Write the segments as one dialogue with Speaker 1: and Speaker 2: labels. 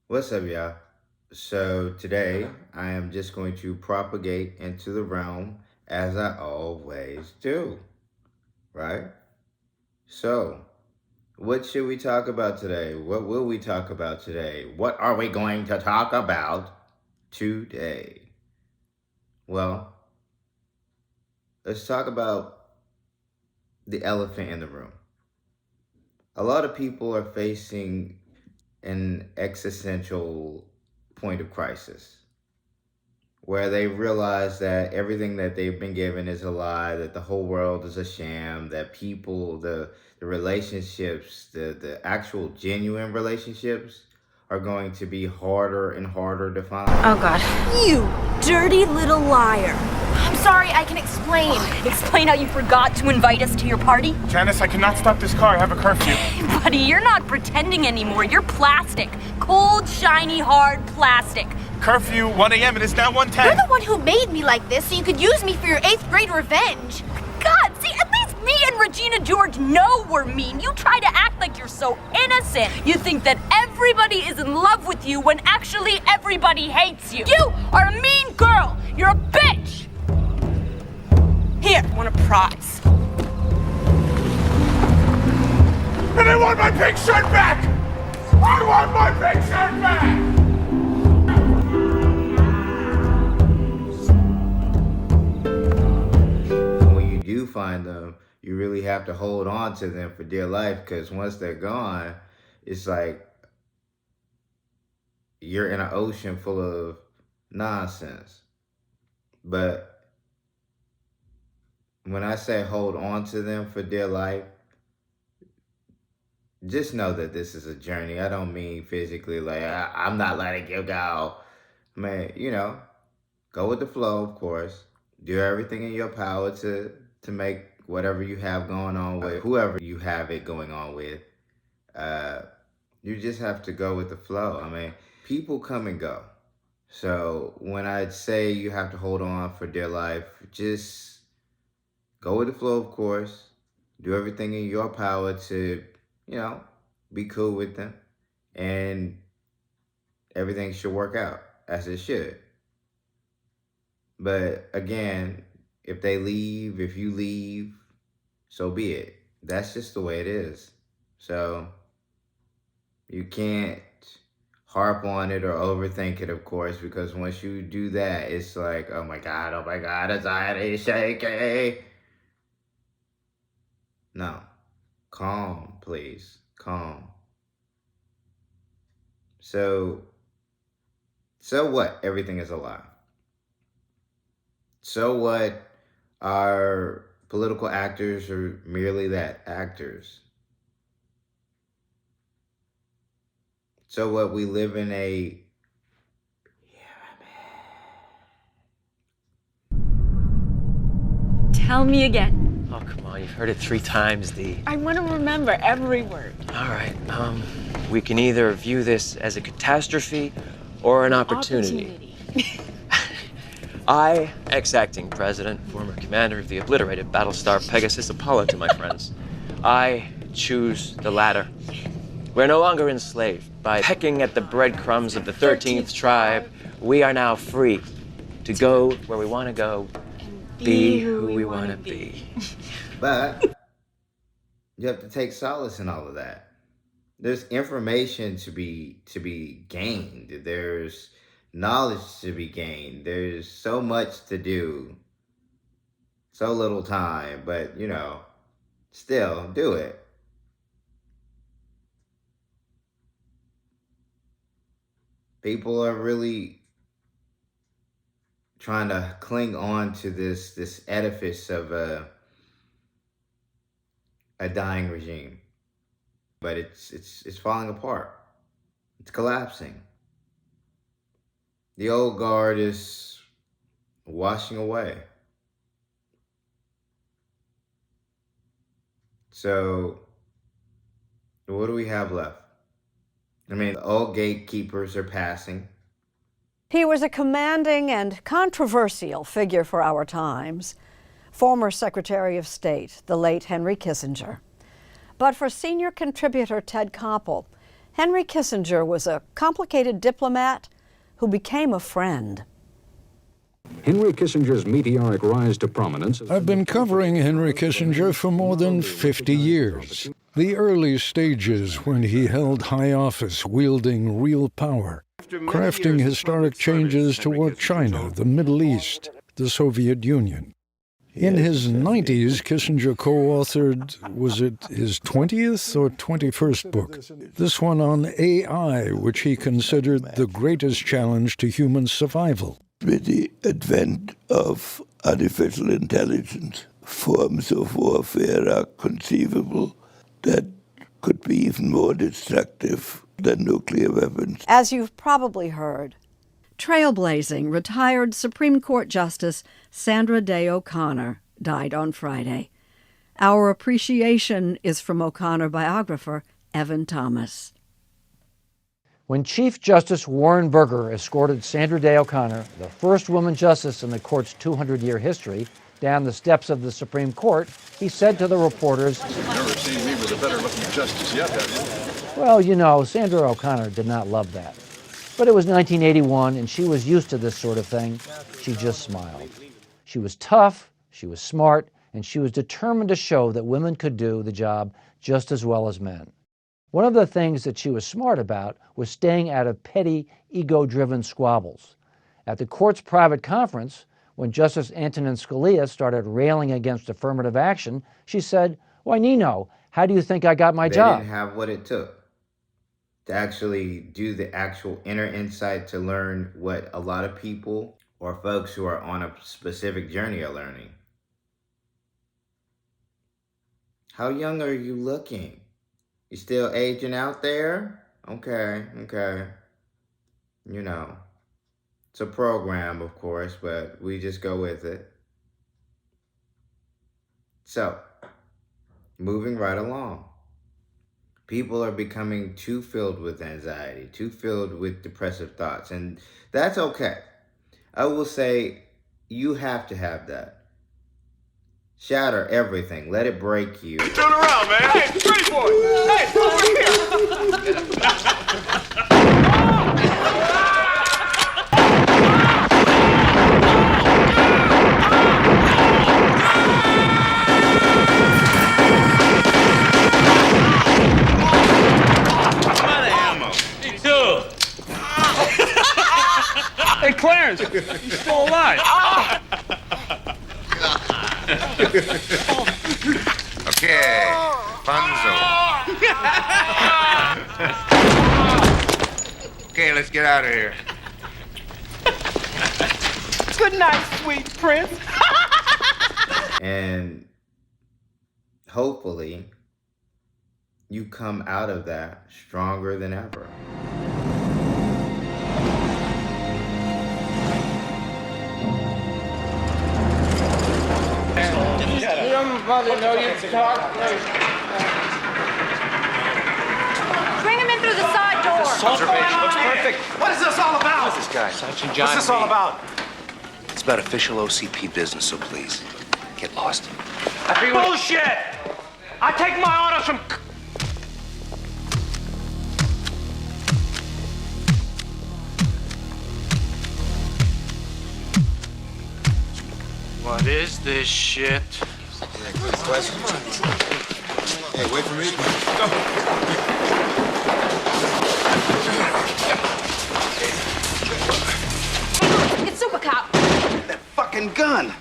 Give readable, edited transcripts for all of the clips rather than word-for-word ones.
Speaker 1: What's up, y'all? So today I am just going to propagate into the realm as I always do, right? So, what should we talk about today? What will we talk about today? What are we going to talk about today? Well, let's talk about the elephant in the room. A lot of people are facing an existential point of crisis where they realize that everything that they've been given is a lie, that the whole world is a sham, that people, the relationships, the actual genuine relationships are going to be harder and harder to find.
Speaker 2: Oh, God.
Speaker 3: You dirty little liar.
Speaker 2: I'm sorry, I can explain. Explain how you forgot to invite us to your party?
Speaker 4: Janice, I cannot stop this car. I have a curfew.
Speaker 2: Hey, buddy, you're not pretending anymore. You're plastic. Cold, shiny, hard plastic.
Speaker 4: Curfew, 1 a.m. It is now 1:10.
Speaker 3: You're the one who made me like this so you could use me for your 8th grade revenge.
Speaker 2: God, see, at least me and Regina George know we're mean. You try to act like you're so innocent. You think that everybody is in love with you when actually everybody hates you. You are a mean girl. You're a bitch. Here, want a prize.
Speaker 4: And I want my pink shirt back! I want my pink shirt back!
Speaker 1: When you do find them, you really have to hold on to them for dear life, because once they're gone, it's like you're in an ocean full of nonsense. But when I say hold on to them for dear life, just know that this is a journey. I don't mean physically, like I'm not letting you go. Man, go with the flow, of course. Do everything in your power to make whatever you have going on with whoever you have it going on with. You just have to go with the flow. I mean, people come and go. So when I say you have to hold on for dear life, just go with the flow, of course. Do everything in your power to, be cool with them. And everything should work out as it should. But again, if they leave, if you leave, so be it. That's just the way it is. So you can't harp on it or overthink it, of course, because once you do that, it's like, oh my God, anxiety, shaky. No. Calm, please. Calm. So what? Everything is a lie. So what? Our political actors are merely that, actors. So what? We live in a...
Speaker 2: Tell me again.
Speaker 5: Oh, come on, you've heard it 3 times, Dee.
Speaker 6: I want to remember every word.
Speaker 5: All right, we can either view this as a catastrophe or an opportunity. I, ex-acting president, former commander of the obliterated Battlestar Pegasus Apollo to my friends, I choose the latter. We're no longer enslaved. By pecking at the breadcrumbs of the 13th tribe, we are now free to go where we want to go, be who we want to be.
Speaker 1: But you have to take solace in all of that. There's information to be gained. There's knowledge to be gained. There's so much to do. So little time, but still do it. People are really trying to cling on to this edifice of a dying regime, but it's falling apart. It's collapsing. The old guard is washing away. So what do we have left? I mean, the old gatekeepers are passing.
Speaker 7: He was a commanding and controversial figure for our times, former Secretary of State, the late Henry Kissinger. But for senior contributor Ted Koppel, Henry Kissinger was a complicated diplomat who became a friend.
Speaker 8: Henry Kissinger's meteoric rise to prominence.
Speaker 9: I've been covering Henry Kissinger for more than 50 years. The early stages when he held high office, wielding real power, crafting historic changes toward China, the Middle East, the Soviet Union. In his 90s, Kissinger co-authored, was it his 20th or 21st book? This one on AI, which he considered the greatest challenge to human survival.
Speaker 10: With the advent of artificial intelligence, forms of warfare are conceivable that could be even more destructive than nuclear weapons.
Speaker 7: As you've probably heard, trailblazing retired Supreme Court Justice Sandra Day O'Connor died on Friday. Our appreciation is from O'Connor biographer Evan Thomas.
Speaker 11: When Chief Justice Warren Burger escorted Sandra Day O'Connor, the first woman justice in the court's 200-year history, down the steps of the Supreme Court, he said to the reporters,
Speaker 12: "You've never seen me with a better-looking justice yet, have you?"
Speaker 11: Well, you know, Sandra O'Connor did not love that. But it was 1981, and she was used to this sort of thing. She just smiled. She was tough, she was smart, and she was determined to show that women could do the job just as well as men. One of the things that she was smart about was staying out of petty, ego-driven squabbles. At the court's private conference, when Justice Antonin Scalia started railing against affirmative action, she said, "Why, Nino, how do you think I got my job?"
Speaker 1: They didn't have what it took to actually do the actual inner insight to learn what a lot of people or folks who are on a specific journey are learning. How young are you looking? You still aging out there? Okay. You know, it's a program, of course, but we just go with it. So, moving right along. People are becoming too filled with anxiety, too filled with depressive thoughts, and that's okay. I will say you have to have that. Shatter everything. Let it break you.
Speaker 4: Turn around, man. Hey, pretty boy. Hey, over here.
Speaker 12: Me too. Hey, Clarence, you still alive?
Speaker 13: Okay, Funzo. Okay, let's get out of here.
Speaker 6: Good night, sweet prince.
Speaker 1: And hopefully you come out of that stronger than ever.
Speaker 3: Bring him in through the side door.
Speaker 4: Looks perfect. What is this all about?
Speaker 13: Who's this guy?
Speaker 4: Sergeant John. What's this all about?
Speaker 13: It's about official OCP business, so please, get lost.
Speaker 4: Bullshit! I take my orders from...
Speaker 12: What is this shit?
Speaker 13: Yeah, good question. Hey, wait for me.
Speaker 3: It's Super Cop.
Speaker 13: That fucking gun.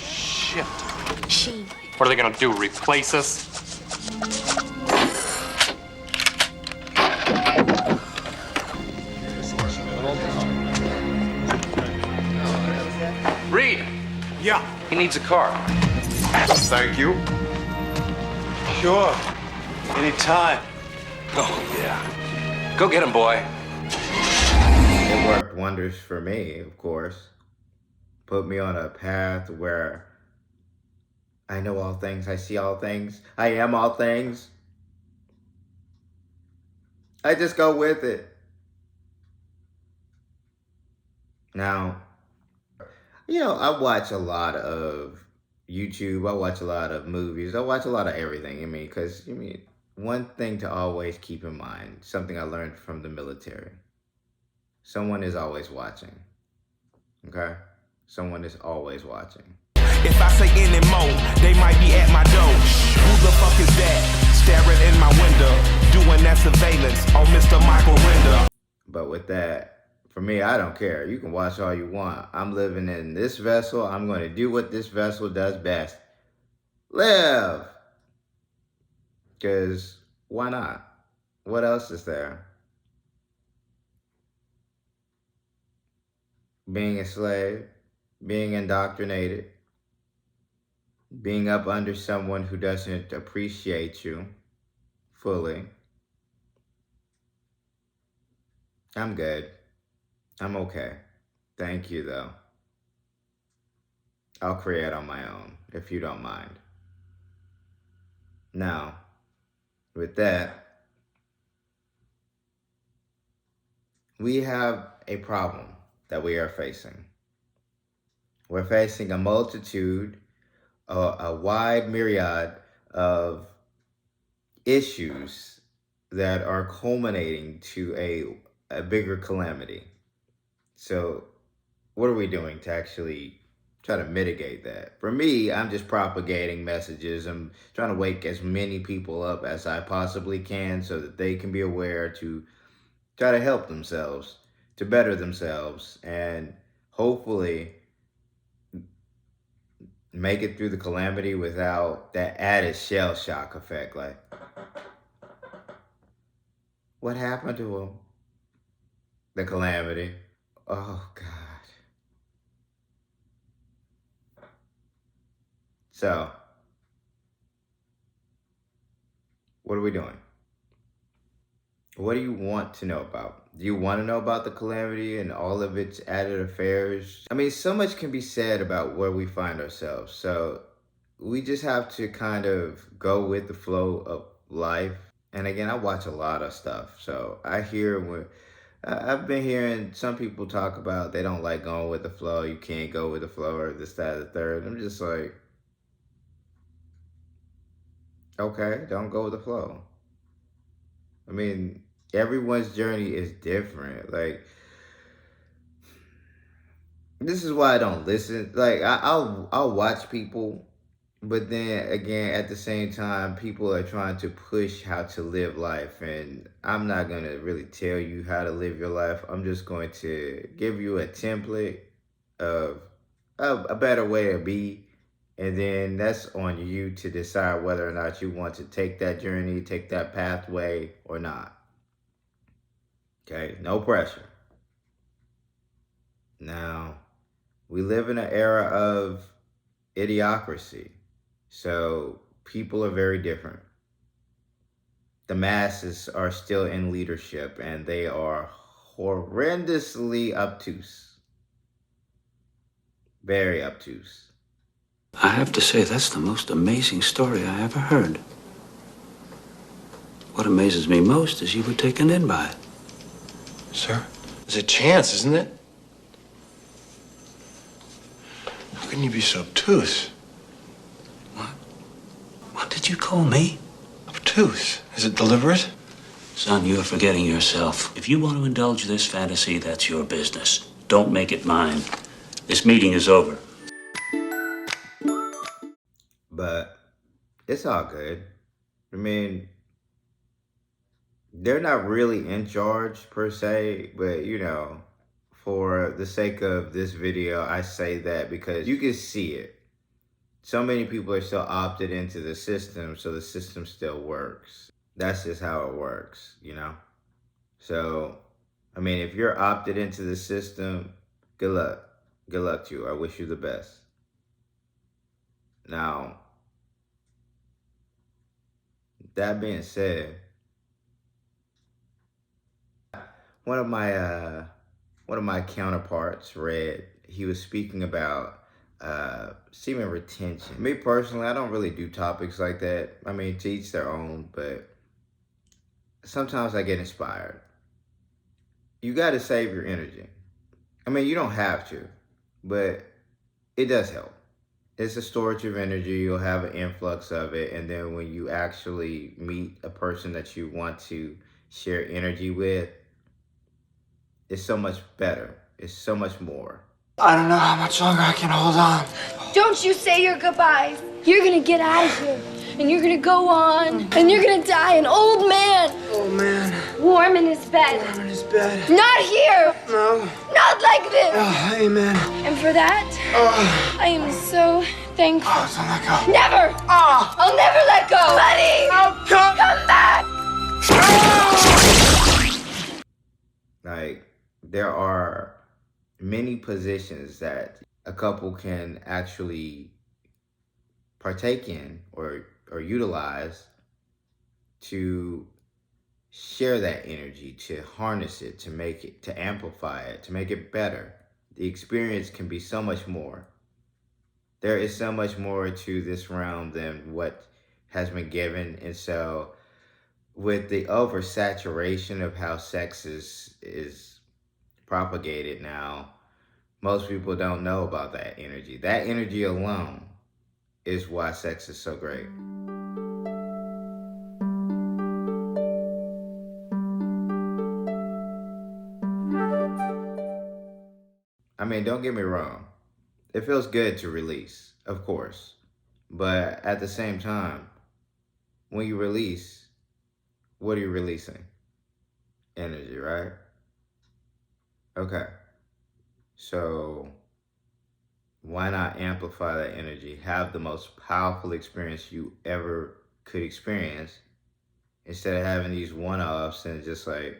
Speaker 12: Shit. What are they gonna do, replace us? Reed!
Speaker 4: Yeah.
Speaker 12: He needs a car.
Speaker 4: Thank you. Sure. Anytime.
Speaker 13: Oh, yeah. Go get him, boy.
Speaker 1: It worked wonders for me, of course. Put me on a path where I know all things, I see all things, I am all things. I just go with it. Now, I watch a lot of YouTube. I watch a lot of movies. I watch a lot of everything. Because, one thing to always keep in mind, something I learned from the military. Someone is always watching. Okay? Someone is always watching.
Speaker 4: If I say any more, they might be at my door. Who the fuck is that? Staring in my window, doing that surveillance on Mr. Michael Render.
Speaker 1: But with that, for me, I don't care. You can watch all you want. I'm living in this vessel. I'm going to do what this vessel does best. Live! Because why not? What else is there? Being a slave, being indoctrinated, being up under someone who doesn't appreciate you fully. I'm good. I'm okay. Thank you, though. I'll create on my own, if you don't mind. Now, with that, we have a problem that we are facing. We're facing a multitude, a wide myriad of issues that are culminating to a bigger calamity. So what are we doing to actually try to mitigate that? For me, I'm just propagating messages. I'm trying to wake as many people up as I possibly can so that they can be aware to try to help themselves, to better themselves, and hopefully make it through the calamity without that added shell shock effect. Like, what happened to him? The calamity. Oh, God. So, what are we doing? What do you want to know about? Do you want to know about the calamity and all of its added affairs? So much can be said about where we find ourselves. So, we just have to kind of go with the flow of life. And again, I watch a lot of stuff. So, I've been hearing some people talk about they don't like going with the flow. You can't go with the flow or this, that, or the third. I'm just like, okay, don't go with the flow. Everyone's journey is different. Like, this is why I don't listen. Like, I'll watch people, but then again, at the same time, people are trying to push how to live life, and I'm not gonna really tell you how to live your life. I'm just going to give you a template of a better way to be, and then that's on you to decide whether or not you want to take that journey, take that pathway, or not. Okay, no pressure. Now, we live in an era of idiocracy, so people are very different. The masses are still in leadership, and they are horrendously obtuse. Very obtuse.
Speaker 13: I have to say, that's the most amazing story I ever heard. What amazes me most is you were taken in by it.
Speaker 12: Sir, there's a chance, isn't it? How can you be so obtuse?
Speaker 13: What did you call me?
Speaker 12: Obtuse? Is it deliberate?
Speaker 13: Son, you're forgetting yourself. If you want to indulge this fantasy, that's your business. Don't make it mine. This meeting is over.
Speaker 1: But it's all good. They're not really in charge per se, but for the sake of this video, I say that because you can see it. So many people are still opted into the system, so the system still works. That's just how it works, So, if you're opted into the system, good luck. Good luck to you. I wish you the best. Now, that being said, one of my counterparts read, he was speaking about semen retention. Me personally, I don't really do topics like that. To each their own, but sometimes I get inspired. You got to save your energy. I mean, you don't have to, but it does help. It's a storage of energy. You'll have an influx of it. And then when you actually meet a person that you want to share energy with, it's so much better. It's so much more.
Speaker 6: I don't know how much longer I can hold on.
Speaker 14: Don't you say your goodbyes. You're gonna get out of here. And you're gonna go on. And you're gonna die an old man.
Speaker 6: Oh, man.
Speaker 14: Warm in his bed.
Speaker 6: Warm in his bed.
Speaker 14: Not here.
Speaker 6: No.
Speaker 14: Not like this.
Speaker 6: Oh, amen.
Speaker 14: And for that, I am so thankful.
Speaker 6: Oh, don't let go.
Speaker 14: Never.
Speaker 6: Oh.
Speaker 14: I'll never let go. Buddy.
Speaker 6: Oh, come
Speaker 14: back.
Speaker 1: Like, there are many positions that a couple can actually partake in or utilize to share that energy, to harness it, to make it, to amplify it, to make it better. The experience can be so much more. There is so much more to this realm than what has been given. And so with the oversaturation of how sex is propagated now, most people don't know about that energy. That energy alone is why sex is so great. I mean, don't get me wrong. It feels good to release, of course. But at the same time, when you release, what are you releasing? Energy, right? Okay. So why not amplify that energy? Have the most powerful experience you ever could experience instead of having these one-offs and just like,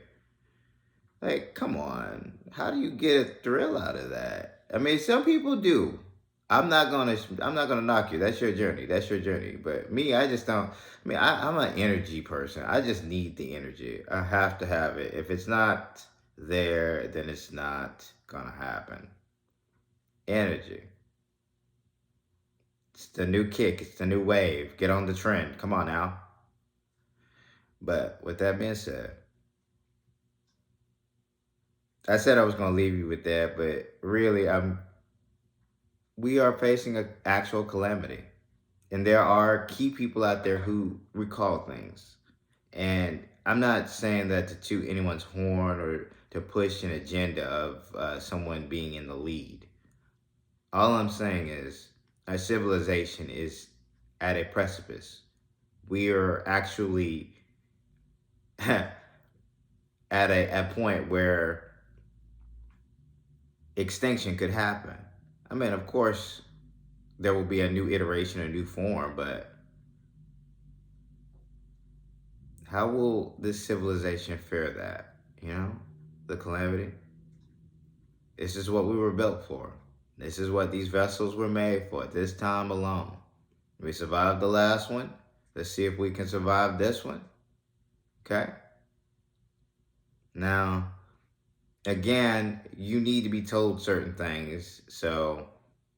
Speaker 1: come on. How do you get a thrill out of that? I mean, some people do. I'm not gonna knock you. That's your journey. That's your journey. But me, I just don't. I mean, I'm an energy person. I just need the energy. I have to have it. If it's not there, then it's not gonna happen. Energy. It's the new kick. It's the new wave. Get on the trend. Come on now. But with that being said, I said I was gonna leave you with that, but really, we are facing an actual calamity. And there are key people out there who recall things. And I'm not saying that to toot anyone's horn or to push an agenda of someone being in the lead. All I'm saying is our civilization is at a precipice. We are actually at a point where extinction could happen. I mean, of course, there will be a new iteration, a new form, but how will this civilization fare that? You know, the calamity? This is what we were built for. This is what these vessels were made for at this time alone. We survived the last one. Let's see if we can survive this one. Okay? Now, again, you need to be told certain things. So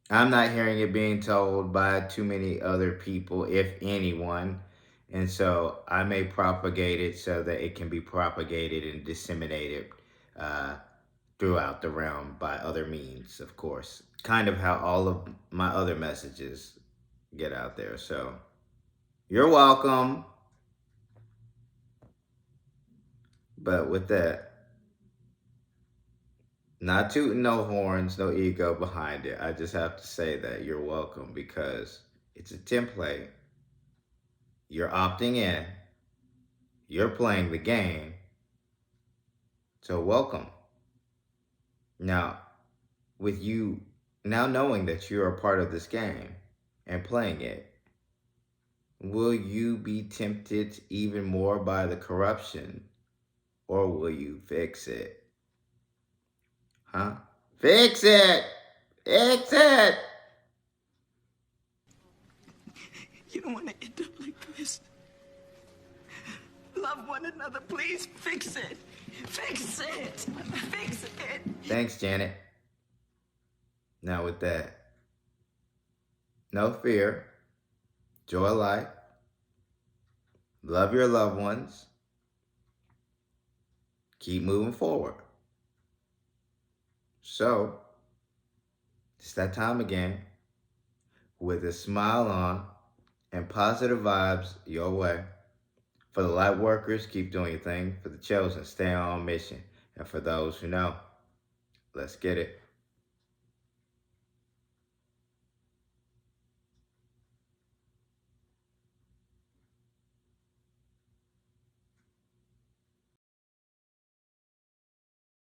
Speaker 1: I'm not hearing it being told by too many other people, if anyone. And so I may propagate it so that it can be propagated and disseminated throughout the realm by other means, of course. Kind of how all of my other messages get out there. So you're welcome. But with that, not tooting no horns, no ego behind it. I just have to say that you're welcome because it's a template. You're opting in. You're playing the game. So welcome. Now, with you now knowing that you're a part of this game and playing it, will you be tempted even more by the corruption or will you fix it? Huh? Fix it! Fix it!
Speaker 6: You don't want to end up like this. Love one another, please. Fix it. Fix it. Fix it.
Speaker 1: Thanks, Janet. Now with that, no fear, joy life, love your loved ones, keep moving forward. So, it's that time again, with a smile on and positive vibes your way. For the light workers, keep doing your thing. For the chosen, stay on mission. And for those who know, let's get it.